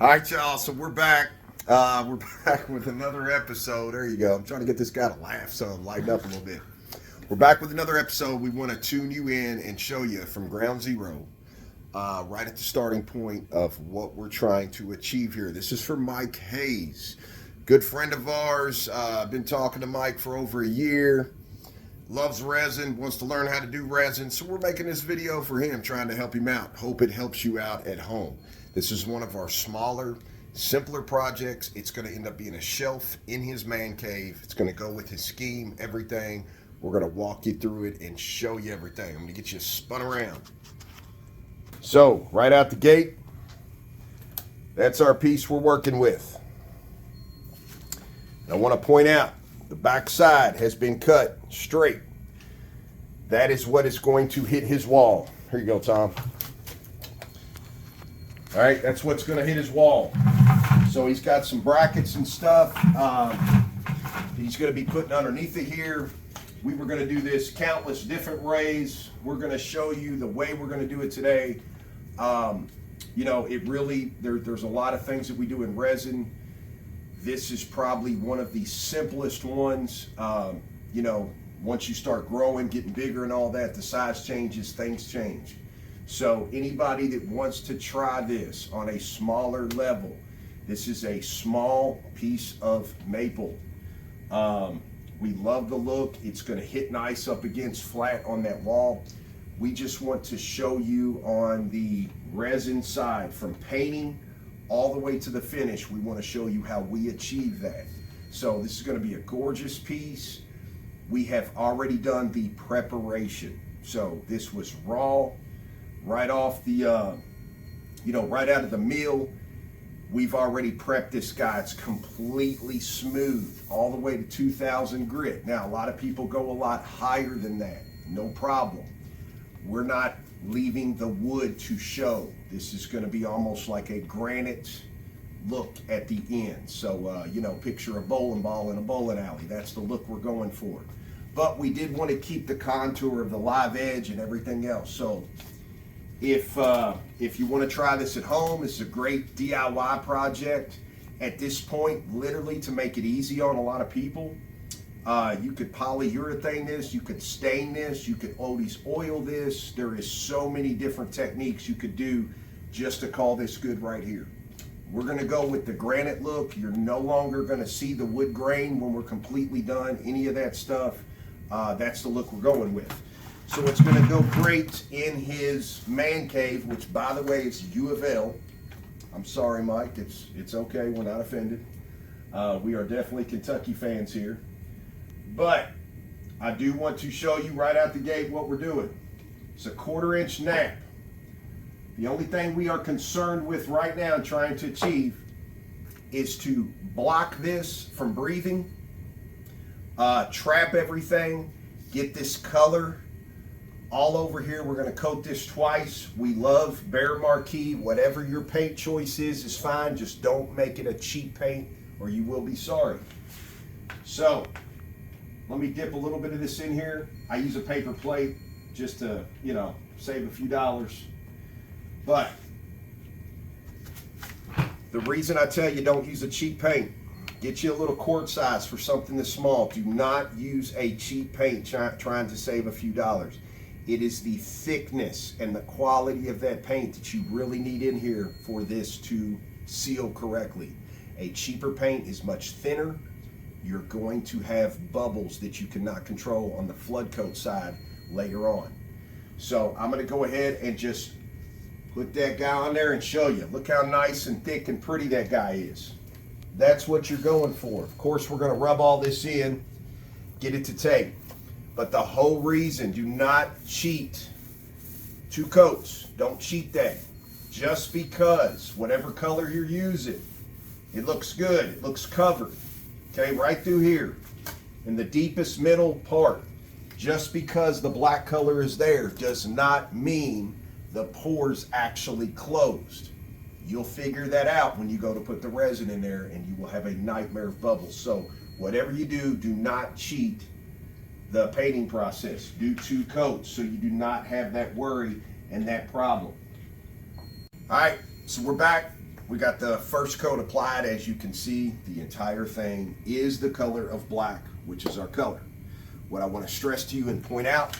All right, y'all. So we're back. We're back with another episode. There you go. I'm trying to get this guy to laugh, so lighten up a little bit. We're back with another episode. We want to tune you in and show you from ground zero, right at the starting point of what we're trying to achieve here. This is for Mike Hayes, good friend of ours. Been talking to Mike for over a year. Loves resin, wants to learn how to do resin. So we're making this video for him, trying to help him out. Hope it helps you out at home. This is one of our smaller, simpler projects. It's going to end up being a shelf in his man cave. It's going to go with his scheme, everything. We're going to walk you through it and show you everything. I'm going to get you spun around. So, right out the gate, that's our piece we're working with. And I want to point out, the back side has been cut straight. That is what is going to hit his wall. Here you go, Tom. All right, that's what's going to hit his wall. So he's got some brackets and stuff. He's going to be putting underneath it here. We were going to do this countless different ways. We're going to show you the way we're going to do it today. You know, it really, there's a lot of things that we do in resin. This is probably one of the simplest ones. You know, once you start growing, getting bigger and all that, the size changes, things change. So anybody that wants to try this on a smaller level, this is a small piece of maple. We love the look. It's going to hit nice up against flat on that wall. We just want to show you on the resin side, from painting all the way to the finish, we want to show you how we achieve that. So this is going to be a gorgeous piece. We have already done the preparation. So this was raw, right off the, you know, right out of the mill. We've already prepped this guy. It's completely smooth, all the way to 2000 grit. Now, a lot of people go a lot higher than that. No problem. We're not leaving the wood to show. This is going to be almost like a granite look at the end. So, you know, picture a bowling ball in a bowling alley. That's the look we're going for. But we did want to keep the contour of the live edge and everything else. So if you want to try this at home, it's a great DIY project. At this point, literally to make it easy on a lot of people, you could polyurethane this, you could stain this, you could always oil this. There is so many different techniques you could do just to call this good right here. We're going to go with the granite look. You're no longer going to see the wood grain when we're completely done, any of that stuff. That's the look we're going with. So it's going to go great in his man cave, which, by the way, is U of L. I'm sorry, Mike. It's okay. We're not offended. We are definitely Kentucky fans here. But I do want to show you right out the gate what we're doing. It's a 1/4 inch nap. The only thing we are concerned with right now and trying to achieve is to block this from breathing, trap everything, get this color all over here. We're going to coat this twice. We love Bear Marquee. Whatever your paint choice is fine. Just don't make it a cheap paint or you will be sorry. So let me dip a little bit of this in here. I use a paper plate just to, you know, save a few dollars. But the reason I tell you don't use a cheap paint, get you a little quart size for something this small. Do not use a cheap paint trying to save a few dollars. It is the thickness and the quality of that paint that you really need in here for this to seal correctly. A cheaper paint is much thinner. You're going to have bubbles that you cannot control on the flood coat side later on. So I'm going to go ahead and just put that guy on there and show you. Look how nice and thick and pretty that guy is. That's what you're going for. Of course, we're going to rub all this in, get it to tape. But the whole reason, do not cheat 2 coats. Don't cheat that. Just because whatever color you're using, it looks good, it looks covered. Okay, right through here in the deepest middle part. Just because the black color is there does not mean the pores actually closed. You'll figure that out when you go to put the resin in there, and you will have a nightmare of bubbles. So whatever you do, do not cheat the painting process. Do 2 coats so you do not have that worry and that problem. All right, so we're back. We got the first coat applied. As you can see, the entire thing is the color of black, which is our color. What I want to stress to you and point out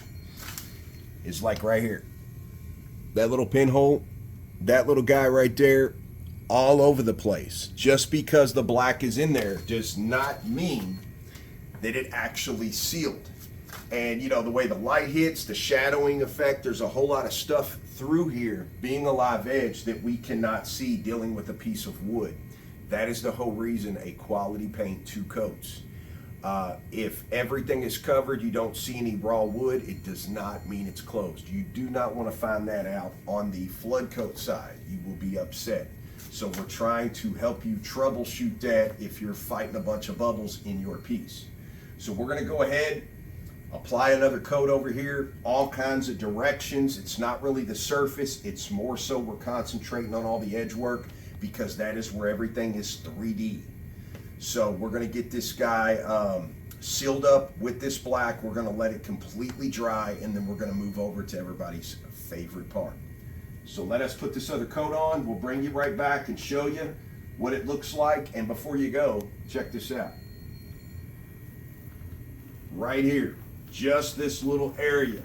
is like right here, that little pinhole, that little guy right there, all over the place. Just because the black is in there does not mean that it actually sealed. And you know, the way the light hits, the shadowing effect, there's a whole lot of stuff through here, being a live edge, that we cannot see dealing with a piece of wood. That is the whole reason a quality paint 2 coats. If everything is covered, you don't see any raw wood, it does not mean it's closed. You do not want to find that out on the flood coat side. You will be upset. So we're trying to help you troubleshoot that if you're fighting a bunch of bubbles in your piece. So we're going to go ahead, apply another coat over here, all kinds of directions. It's not really the surface, it's more so we're concentrating on all the edge work, because that is where everything is 3D. So we're going to get this guy sealed up with this black. We're going to let it completely dry, and then we're going to move over to everybody's favorite part. So let us put this other coat on. We'll bring you right back and show you what it looks like. And before you go, check this out. Right here, just this little area.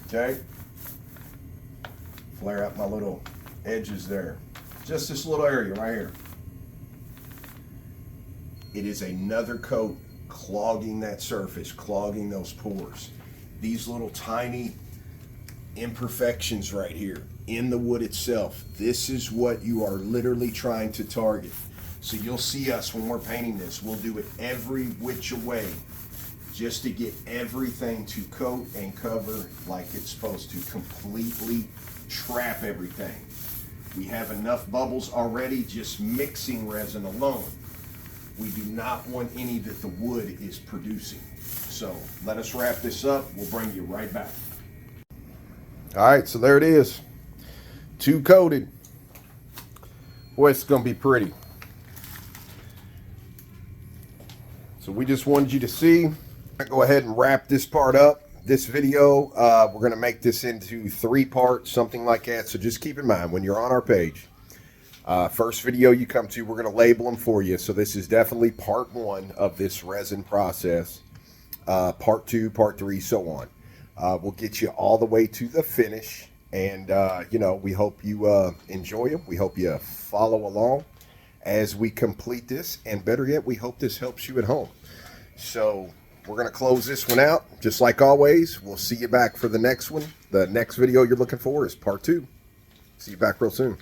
Okay. Flare out my little edges there. Just this little area right here. It is another coat clogging that surface, clogging those pores. These little tiny imperfections right here in the wood itself, this is what you are literally trying to target. So you'll see us when we're painting this, we'll do it every which way just to get everything to coat and cover like it's supposed to, completely trap everything. We have enough bubbles already just mixing resin alone. We do not want any that the wood is producing. So let us wrap this up. We'll bring you right back. All right, so there it is. 2 coated. Boy, it's gonna be pretty. So we just wanted you to see. I'll go ahead and wrap this part up. This video, we're gonna make this into 3 parts, something like that. So just keep in mind when you're on our page, first video you come to, we're going to label them for you. So this is definitely part 1 of this resin process. Part 2, part 3, so on. We'll get you all the way to the finish. And, you know, we hope you enjoy them. We hope you follow along as we complete this. And better yet, we hope this helps you at home. So we're going to close this one out. Just like always, we'll see you back for the next one. The next video you're looking for is part 2. See you back real soon.